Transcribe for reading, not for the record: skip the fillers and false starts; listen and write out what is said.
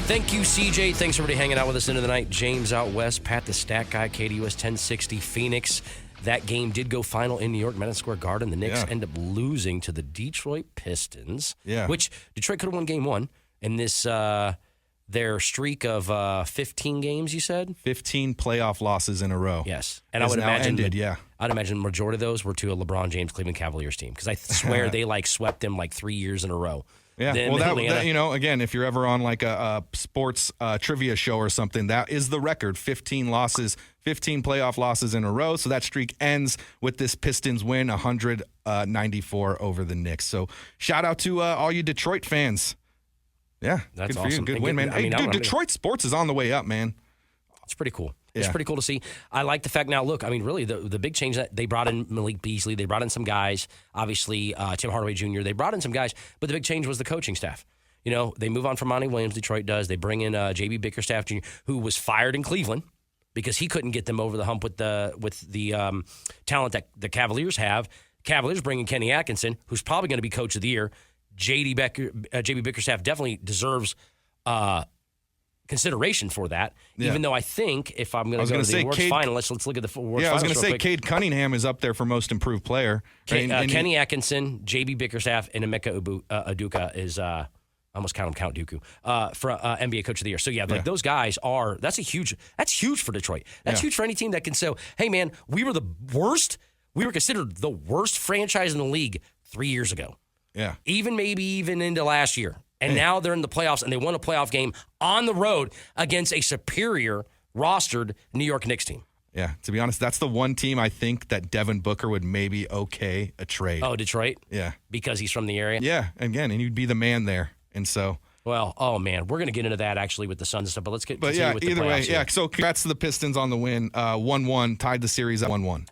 Thank you, CJ. Thanks, everybody, hanging out with us into the night. James out west, Pat the Stat Guy, KDUS 1060 Phoenix. That game did go final in New York, Madison Square Garden. The Knicks end up losing to the Detroit Pistons, which Detroit could have won game one. And this, their streak of 15 games, you said? 15 playoff losses in a row. Yes. And I would imagine I'd imagine the majority of those were to a LeBron James Cleveland Cavaliers team, because I swear they swept them 3 years in a row. Yeah, well, that, again, if you're ever on a sports trivia show or something, that is the record, 15 losses, 15 playoff losses in a row. So that streak ends with this Pistons win, 194 over the Knicks. So shout out to all you Detroit fans. Yeah, that's good for awesome. you. Good win, man. Hey, dude, Detroit sports is on the way up, man. It's pretty cool. It's pretty cool to see. I like the fact now, look, really, the big change that they brought in Malik Beasley, they brought in some guys, obviously Tim Hardaway Jr., they brought in some guys, but the big change was the coaching staff. They move on from Monty Williams, Detroit does. They bring in J.B. Bickerstaff Jr., who was fired in Cleveland because he couldn't get them over the hump with the talent that the Cavaliers have. Cavaliers bring in Kenny Atkinson, who's probably going to be coach of the year. J.B. Bickerstaff definitely deserves consideration for that, even though I think if I'm going to go to the awards finalists, let's look at the awards finalists. Yeah, I was going to say Cade Cunningham is up there for most improved player. Kenny Atkinson, J.B. Bickerstaff, and Emeka Udoka is almost Count Dooku for NBA Coach of the Year. So those guys that's huge for Detroit. That's huge for any team that can say, hey man, we were considered the worst franchise in the league 3 years ago. Yeah, even into last year. And now they're in the playoffs, and they won a playoff game on the road against a superior rostered New York Knicks team. Yeah, to be honest, that's the one team I think that Devin Booker would maybe a trade. Oh, Detroit? Yeah. Because he's from the area? Yeah, again, and he'd be the man there. And so... Well, oh, man, we're going to get into that, actually, with the Suns and stuff, but let's continue with the playoffs. But either way, so congrats to the Pistons on the win. 1-1, tied the series at 1-1.